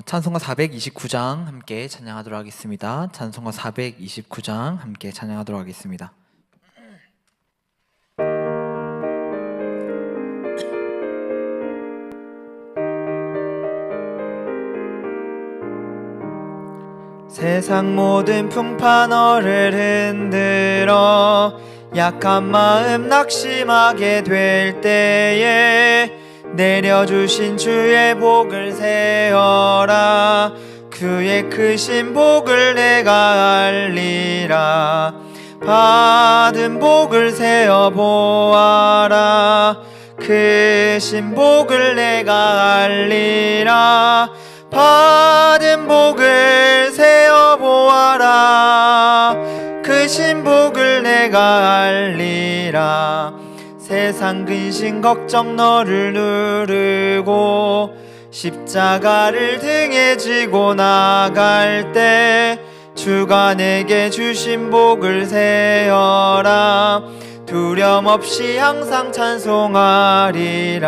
찬송가 429장 함께 찬양하도록 하겠습니다. 찬송가 429장 함께 찬양하도록 하겠습니다. 세상 모든 풍파 너를 흔들어 약한 마음 낙심하게 될 때에 내려주신 주의 복을 세어라. 그의 크신 복을 내가 알리라. 받은 복을 세어 보아라. 크신 복을 내가 알리라. 받은 복을 세어 보아라. 크신 복을 내가 알리라. 세상 근심 걱정 너를 누르고 십자가를 등에 지고 나갈 때 주가 내게 주신 복을 세어라. 두려움 없이 항상 찬송하리라.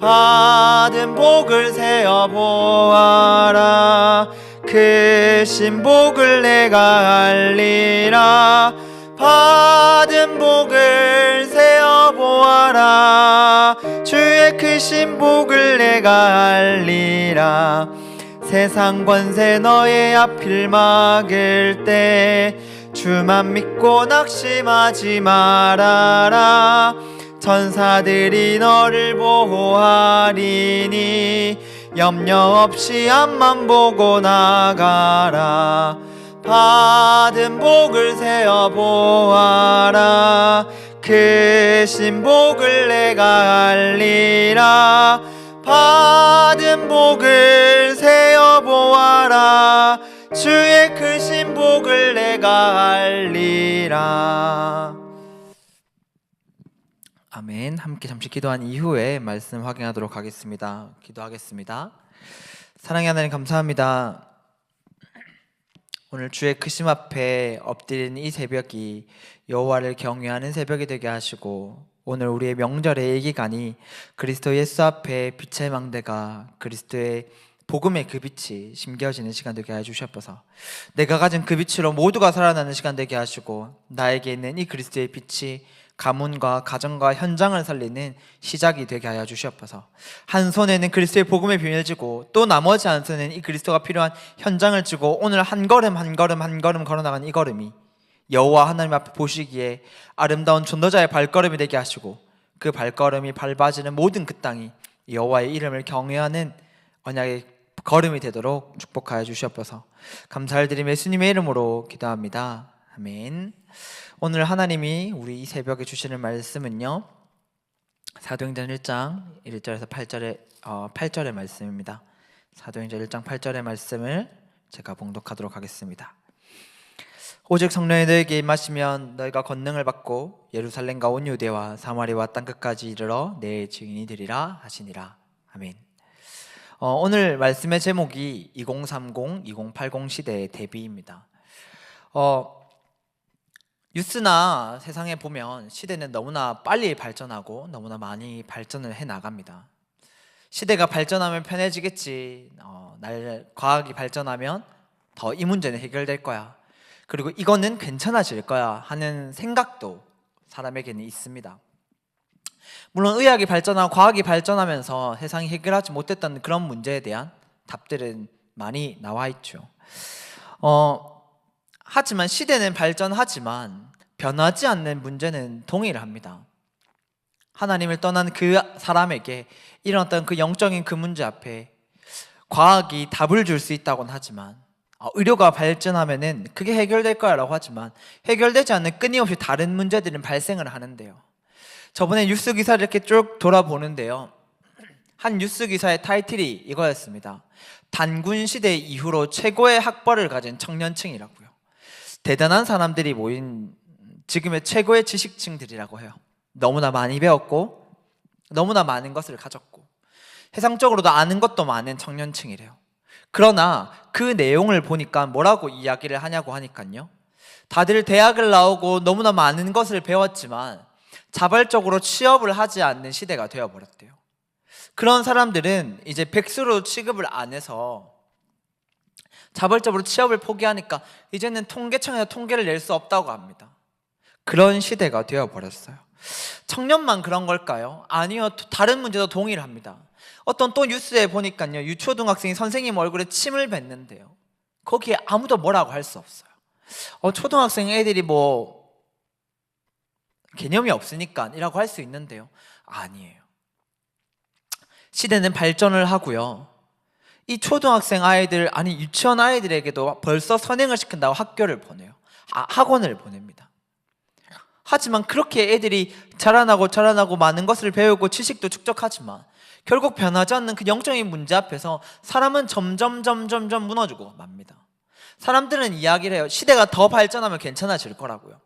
받은 복을 세어 보아라. 크신 복을 내가 알리라. 받은 복을 세어 보아라. 주의 크신 복을 내가 알리라. 세상 권세 너의 앞을 막을 때 주만 믿고 낙심하지 말아라. 천사들이 너를 보호하리니 염려 없이 앞만 보고 나가라. 받은 복을 세어 보아라. 크신 복을 내가 알리라. 받은 복을 세어 보아라. 주의 크신 복을 내가 알리라. 아멘. 함께 잠시 기도한 이후에 말씀 확인하도록 하겠습니다. 기도하겠습니다. 사랑의 하나님 감사합니다. 오늘 주의 크심 앞에 엎드린 이 새벽이 여호와를 경외하는 새벽이 되게 하시고, 오늘 우리의 명절의 이 기간이 그리스도 예수 앞에 빛의 망대가 그리스도의 복음의 그 빛이 심겨지는 시간 되게 해주셔서 내가 가진 그 빛으로 모두가 살아나는 시간 되게 하시고, 나에게 있는 이 그리스도의 빛이 가문과 가정과 현장을 살리는 시작이 되게 하여 주시옵소서. 한 손에는 그리스도의 복음의 비밀을 쥐고 또 나머지 한 손에는 이 그리스도가 필요한 현장을 쥐고 오늘 한 걸음 한 걸음 한 걸음 걸어나가는 이 걸음이 여호와 하나님 앞에 보시기에 아름다운 전도자의 발걸음이 되게 하시고, 그 발걸음이 밟아지는 모든 그 땅이 여호와의 이름을 경외하는 언약의 걸음이 되도록 축복하여 주시옵소서. 감사를 드리며 예수님의 이름으로 기도합니다. 아멘. 오늘 하나님이 우리 이 새벽에 주시는 말씀은요, 사도행전 1장 1절에서 8절의 말씀입니다. 사도행전 1장 8절의 말씀을 제가 봉독하도록 하겠습니다. 오직 성령이 너에게 임하시면 너희가 권능을 받고 예루살렘과 온 유대와 사마리아와 땅끝까지 이르러 내 증인이 되리라 하시니라. 아멘. 오늘 말씀의 제목이 2030, 2080 시대의 대비입니다. 뉴스나 세상에 보면 시대는 너무나 빨리 발전하고 너무나 많이 발전을 해 나갑니다. 시대가 발전하면 편해지겠지, 과학이 발전하면 더 이 문제는 해결될 거야, 그리고 이거는 괜찮아질 거야 하는 생각도 사람에게는 있습니다. 물론 의학이 발전하고 과학이 발전하면서 세상이 해결하지 못했던 그런 문제에 대한 답들은 많이 나와 있죠. 하지만 시대는 발전하지만 변하지 않는 문제는 동일합니다. 하나님을 떠난 그 사람에게 일어났던 그 영적인 그 문제 앞에 과학이 답을 줄 수 있다고는 하지만, 의료가 발전하면은 그게 해결될 거야라고 하지만 해결되지 않는 끊임없이 다른 문제들은 발생을 하는데요. 저번에 뉴스 기사를 이렇게 쭉 돌아보는데요, 한 뉴스 기사의 타이틀이 이거였습니다. 단군 시대 이후로 최고의 학벌을 가진 청년층이라고요. 대단한 사람들이 모인 지금의 최고의 지식층들이라고 해요. 너무나 많이 배웠고 너무나 많은 것을 가졌고 세상적으로도 아는 것도 많은 청년층이래요. 그러나 그 내용을 보니까 뭐라고 이야기를 하냐고 하니까요, 다들 대학을 나오고 너무나 많은 것을 배웠지만 자발적으로 취업을 하지 않는 시대가 되어버렸대요. 그런 사람들은 이제 백수로 취급을 안 해서 자발적으로 취업을 포기하니까 이제는 통계청에서 통계를 낼 수 없다고 합니다. 그런 시대가 되어버렸어요. 청년만 그런 걸까요? 아니요, 다른 문제도 동일합니다. 어떤 또 뉴스에 보니까요, 유초등학생이 선생님 얼굴에 침을 뱉는데요, 거기에 아무도 뭐라고 할 수 없어요. 초등학생 애들이 뭐 개념이 없으니까 이라고 할 수 있는데요, 아니에요. 시대는 발전을 하고요, 이 초등학생 아이들, 아니 유치원 아이들에게도 벌써 선행을 시킨다고 학교를 보내요. 학원을 보냅니다. 하지만 그렇게 애들이 자라나고 많은 것을 배우고 지식도 축적하지만 결국 변하지 않는 그 영적인 문제 앞에서 사람은 점점 무너지고 맙니다. 사람들은 이야기를 해요. 시대가 더 발전하면 괜찮아질 거라고요.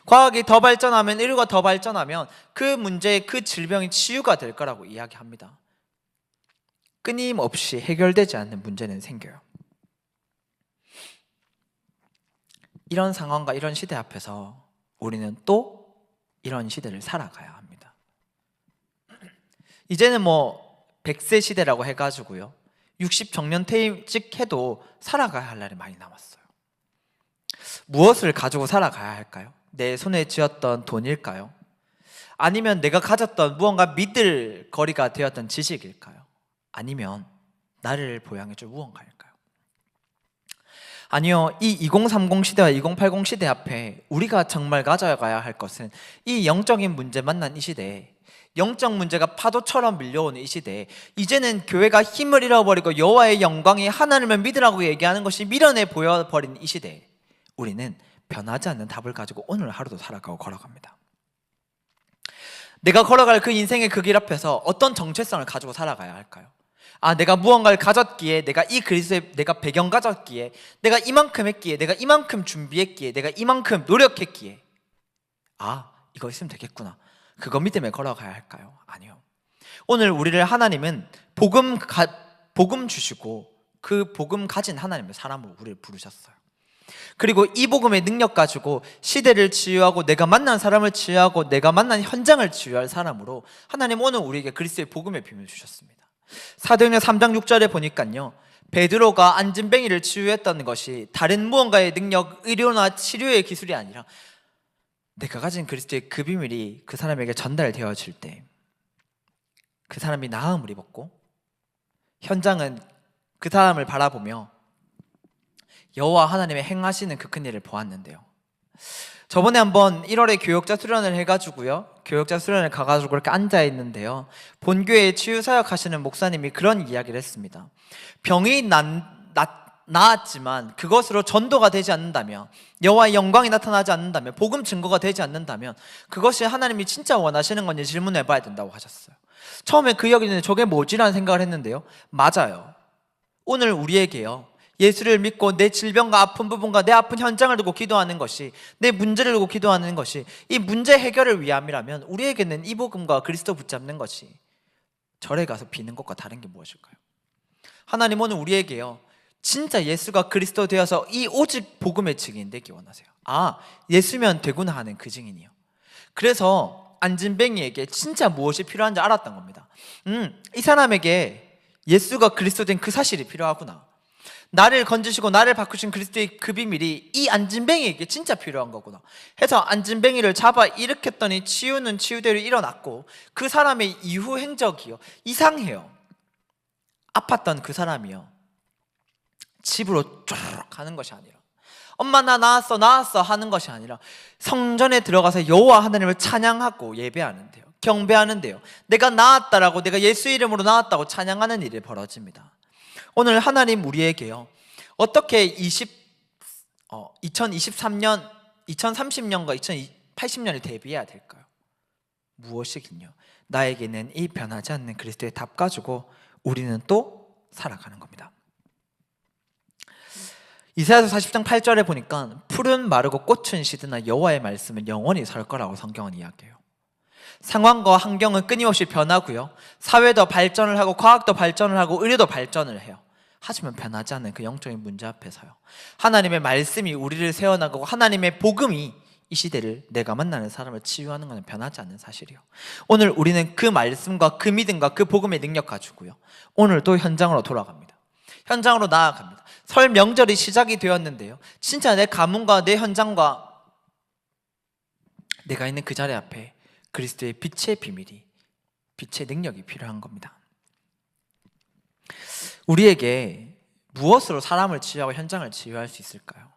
과학이 더 발전하면, 인류가 더 발전하면 그 문제, 그 질병이 치유가 될 거라고 이야기합니다. 끊임없이 해결되지 않는 문제는 생겨요. 이런 상황과 이런 시대 앞에서 우리는 또 이런 시대를 살아가야 합니다. 이제는 뭐 100세 시대라고 해가지고요, 60정년퇴직 해도 살아가야 할 날이 많이 남았어요. 무엇을 가지고 살아가야 할까요? 내 손에 쥐었던 돈일까요? 아니면 내가 가졌던 무언가 믿을 거리가 되었던 지식일까요? 아니면 나를 보양해줄 무언가일까요? 아니요, 이 2030 시대와 2080 시대 앞에 우리가 정말 가져가야 할 것은 이 영적인 문제 만난 이 시대에, 영적 문제가 파도처럼 밀려오는 이 시대에 이제는 교회가 힘을 잃어버리고 여호와의 영광이 하나님을 믿으라고 얘기하는 것이 미련해 보여버린 이 시대에 우리는 변하지 않는 답을 가지고 오늘 하루도 살아가고 걸어갑니다. 내가 걸어갈 그 인생의 그 길 앞에서 어떤 정체성을 가지고 살아가야 할까요? 내가 무언가를 가졌기에, 내가 이 그리스도의 내가 배경 가졌기에, 내가 이만큼 했기에, 내가 이만큼 준비했기에, 내가 이만큼 노력했기에 이거 있으면 되겠구나, 그거 믿음에 걸어가야 할까요? 아니요. 오늘 우리를 하나님은 복음 주시고 그 복음 가진 하나님의 사람으로 우리를 부르셨어요. 그리고 이 복음의 능력 가지고 시대를 치유하고 내가 만난 사람을 치유하고 내가 만난 현장을 치유할 사람으로 하나님 오늘 우리에게 그리스도의 복음의 비밀을 주셨습니다. 사도행전 3장 6절에 보니까요, 베드로가 안진뱅이를 치유했다는 것이 다른 무언가의 능력, 의료나 치료의 기술이 아니라 내가 가진 그리스도의 그 비밀이 그 사람에게 전달되어질 때 그 사람이 나음을 입었고 현장은 그 사람을 바라보며 여호와 하나님의 행하시는 그 큰 일을 보았는데요, 저번에 한번 1월에 교역자 수련을 해가지고요, 교역자 수련을 가가지고 그렇게 앉아있는데요, 본교회에 치유사역 하시는 목사님이 그런 이야기를 했습니다. 병이 나았지만 그것으로 전도가 되지 않는다면, 여호와의 영광이 나타나지 않는다면, 복음 증거가 되지 않는다면 그것이 하나님이 진짜 원하시는 건지 질문해 봐야 된다고 하셨어요. 처음에 그 이야기는 저게 뭐지라는 생각을 했는데요, 맞아요. 오늘 우리에게요, 예수를 믿고 내 질병과 아픈 부분과 내 아픈 현장을 두고 기도하는 것이, 내 문제를 두고 기도하는 것이 이 문제 해결을 위함이라면 우리에게는 이 복음과 그리스도 붙잡는 것이 절에 가서 비는 것과 다른 게 무엇일까요? 하나님 오늘 우리에게요, 진짜 예수가 그리스도 되어서 이 오직 복음의 증인 되기 원하세요. 예수면 되구나 하는 그 증인이요. 그래서 안진뱅이에게 진짜 무엇이 필요한지 알았던 겁니다. 이 사람에게 예수가 그리스도 된 그 사실이 필요하구나, 나를 건지시고 나를 바꾸신 그리스도의 그 비밀이 이 안진뱅이에게 진짜 필요한 거구나 해서 안진뱅이를 잡아 일으켰더니 치유는 치유대로 일어났고, 그 사람의 이후 행적이요, 이상해요. 아팠던 그 사람이요, 집으로 쭉 가는 것이 아니라, 엄마 나 나았어 하는 것이 아니라 성전에 들어가서 여호와 하나님을 찬양하고 예배하는데요, 경배하는데요, 내가 나았다라고, 내가 예수 이름으로 나았다고 찬양하는 일이 벌어집니다. 오늘 하나님 우리에게요, 어떻게 2023년, 2030년과 2080년을 대비해야 될까요? 무엇이긴요, 나에게는 이 변하지 않는 그리스도의 답 가지고 우리는 또 살아가는 겁니다. 이사야서 40장 8절에 보니까 푸른 마르고 꽃은 시드나 여호와의 말씀은 영원히 설 거라고 성경은 이야기해요. 상황과 환경은 끊임없이 변하고요, 사회도 발전을 하고 과학도 발전을 하고 의료도 발전을 해요. 하지만 변하지 않는 그 영적인 문제 앞에서요, 하나님의 말씀이 우리를 세워나가고 하나님의 복음이 이 시대를 내가 만나는 사람을 치유하는 것은 변하지 않는 사실이요. 오늘 우리는 그 말씀과 그 믿음과 그 복음의 능력 가지고요, 오늘도 현장으로 돌아갑니다. 현장으로 나아갑니다. 설 명절이 시작이 되었는데요, 진짜 내 가문과 내 현장과 내가 있는 그 자리 앞에 그리스도의 빛의 비밀이, 빛의 능력이 필요한 겁니다. 우리에게 무엇으로 사람을 치유하고 현장을 치유할 수 있을까요?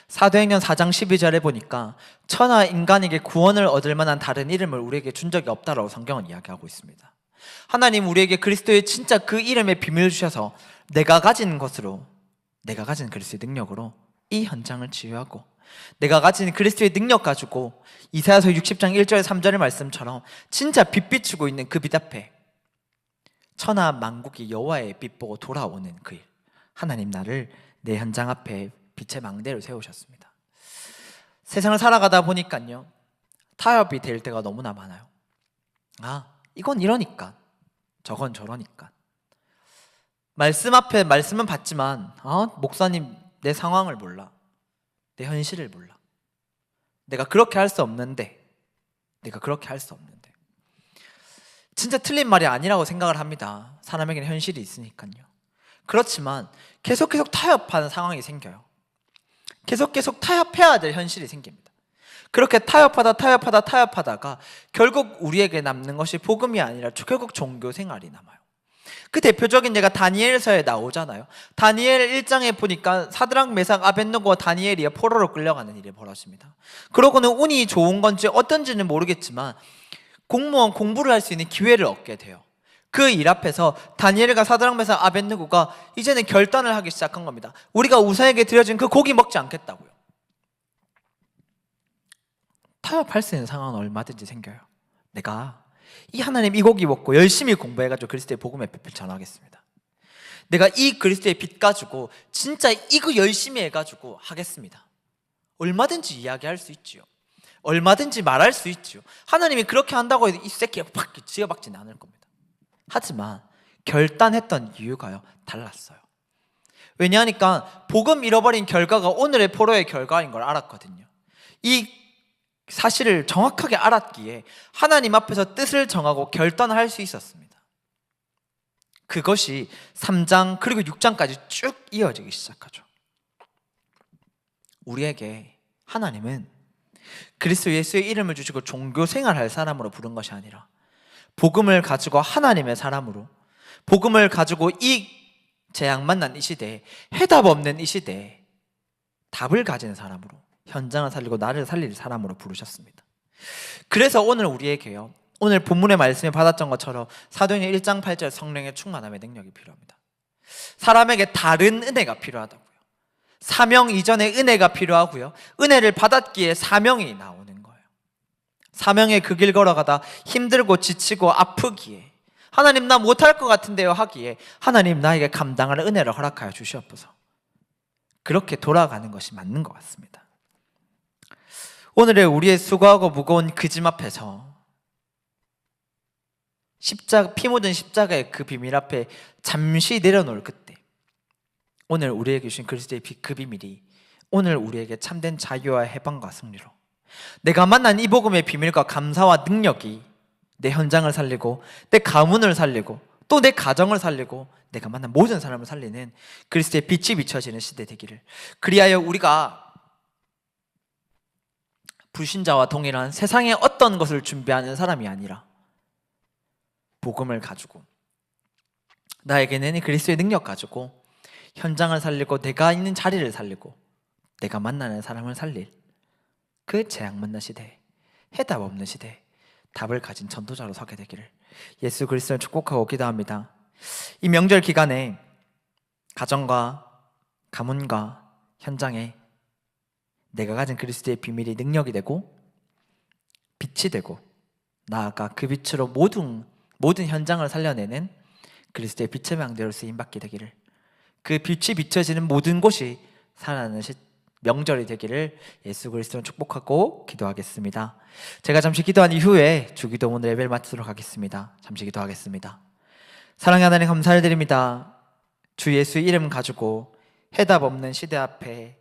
사도행전 4장 12절에 보니까 천하 인간에게 구원을 얻을 만한 다른 이름을 우리에게 준 적이 없다라고 성경은 이야기하고 있습니다. 하나님 우리에게 그리스도의 진짜 그 이름의 비밀을 주셔서 내가 가진 것으로, 내가 가진 그리스도의 능력으로 이 현장을 치유하고, 내가 가진 그리스도의 능력 가지고 이사야서 60장 1절 3절의 말씀처럼 진짜 빛 비추고 있는 그 빛 앞에 천하 만국이 여호와의 빛 보고 돌아오는 그 일, 하나님 나를 내 현장 앞에 빛의 망대를 세우셨습니다. 세상을 살아가다 보니까요, 타협이 될 때가 너무나 많아요. 이건 이러니까, 저건 저러니까. 말씀 앞에 말씀은 받지만 목사님 내 상황을 몰라, 내 현실을 몰라, 내가 그렇게 할 수 없는데, 내가 그렇게 할 수 없는데. 진짜 틀린 말이 아니라고 생각을 합니다. 사람에게는 현실이 있으니까요. 그렇지만 계속 타협하는 상황이 생겨요. 계속 타협해야 될 현실이 생깁니다. 그렇게 타협하다가 결국 우리에게 남는 것이 복음이 아니라 결국 종교 생활이 남아요. 그 대표적인 예가 다니엘서에 나오잖아요. 다니엘 1장에 보니까 사드락 메삭 아벳느고와 다니엘이 포로로 끌려가는 일이 벌어집니다. 그러고는 운이 좋은 건지 어떤지는 모르겠지만 공무원 공부를 할 수 있는 기회를 얻게 돼요. 그 일 앞에서 다니엘과 사드락 메삭 아벳느고가 이제는 결단을 하기 시작한 겁니다. 우리가 우상에게 드려진 그 고기 먹지 않겠다고요. 타협할 수 있는 상황은 얼마든지 생겨요. 내가 이 하나님 이 고기 먹고 열심히 공부해가지고 그리스도의 복음의 빛을 전하겠습니다. 내가 이 그리스도의 빛 가지고 진짜 이거 열심히 해가지고 하겠습니다. 얼마든지 이야기할 수 있지요. 얼마든지 말할 수 있지요. 하나님이 그렇게 한다고 해도 이 새끼가 팍 지어박지는 않을 겁니다. 하지만 결단했던 이유가요, 달랐어요. 왜냐하니까 복음 잃어버린 결과가 오늘의 포로의 결과인 걸 알았거든요. 이 사실을 정확하게 알았기에 하나님 앞에서 뜻을 정하고 결단을 할 수 있었습니다. 그것이 3장 그리고 6장까지 쭉 이어지기 시작하죠. 우리에게 하나님은 그리스도 예수의 이름을 주시고 종교 생활할 사람으로 부른 것이 아니라 복음을 가지고 하나님의 사람으로, 복음을 가지고 이 재앙 만난 이 시대에, 해답 없는 이 시대에 답을 가진 사람으로, 현장을 살리고 나를 살릴 사람으로 부르셨습니다. 그래서 오늘 우리에게요, 오늘 본문의 말씀에 받았던 것처럼 사도행전 1장 8절 성령의 충만함의 능력이 필요합니다. 사람에게 다른 은혜가 필요하다고요. 사명 이전의 은혜가 필요하고요, 은혜를 받았기에 사명이 나오는 거예요. 사명의 그 길 걸어가다 힘들고 지치고 아프기에, 하나님 나 못할 것 같은데요 하기에 하나님 나에게 감당할 은혜를 허락하여 주시옵소서. 그렇게 돌아가는 것이 맞는 것 같습니다. 오늘의 우리의 수고하고 무거운 그 짐 앞에서 피 묻은 십자가의 그 비밀 앞에 잠시 내려놓을 그때, 오늘 우리에게 주신 그리스도의 그 비밀이 오늘 우리에게 참된 자유와 해방과 승리로, 내가 만난 이 복음의 비밀과 감사와 능력이 내 현장을 살리고 내 가문을 살리고 또 내 가정을 살리고 내가 만난 모든 사람을 살리는 그리스도의 빛이 비춰지는 시대 되기를, 그리하여 우리가 불신자와 동일한 세상의 어떤 것을 준비하는 사람이 아니라 복음을 가지고, 나에게는 그리스도의 능력 가지고 현장을 살리고 내가 있는 자리를 살리고 내가 만나는 사람을 살릴 그 재앙 만난 시대에, 해답 없는 시대에 답을 가진 전도자로 서게 되기를 예수 그리스도를 축복하고 기도합니다. 이 명절 기간에 가정과 가문과 현장에 내가 가진 그리스도의 비밀이 능력이 되고 빛이 되고, 나아가 그 빛으로 모든 현장을 살려내는 그리스도의 빛의 망대로 쓰임받게 되기를, 그 빛이 비춰지는 모든 곳이 살아나는 명절이 되기를 예수 그리스도를 축복하고 기도하겠습니다. 제가 잠시 기도한 이후에 주기도 오늘 예배를 마치도록 하겠습니다. 잠시 기도하겠습니다. 사랑의 하나님 감사를 드립니다. 주 예수의 이름 가지고 해답 없는 시대 앞에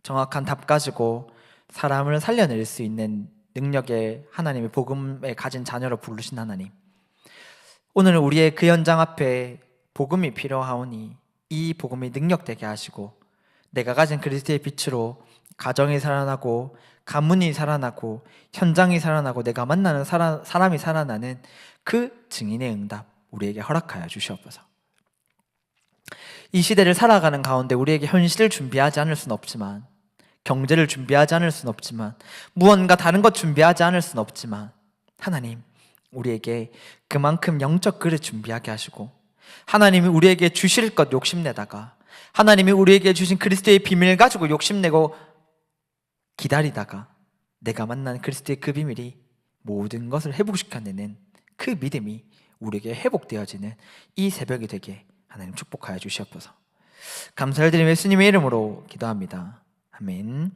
정확한 답 가지고 사람을 살려낼 수 있는 능력의 하나님의 복음에 가진 자녀로 부르신 하나님, 오늘 우리의 그 현장 앞에 복음이 필요하오니 이 복음이 능력되게 하시고 내가 가진 그리스도의 빛으로 가정이 살아나고 가문이 살아나고 현장이 살아나고 내가 만나는 사람이 살아나는 그 증인의 응답 우리에게 허락하여 주시옵소서. 이 시대를 살아가는 가운데 우리에게 현실을 준비하지 않을 수는 없지만, 경제를 준비하지 않을 수는 없지만, 무언가 다른 것 준비하지 않을 수는 없지만, 하나님 우리에게 그만큼 영적 그릇 준비하게 하시고, 하나님이 우리에게 주실 것 욕심내다가, 하나님이 우리에게 주신 그리스도의 비밀을 가지고 욕심내고 기다리다가 내가 만난 그리스도의 그 비밀이 모든 것을 회복시켜내는 그 믿음이 우리에게 회복되어지는 이 새벽이 되게 하나님 축복하여 주시옵소서. 감사를 드리며 예수님의 이름으로 기도합니다. 아멘.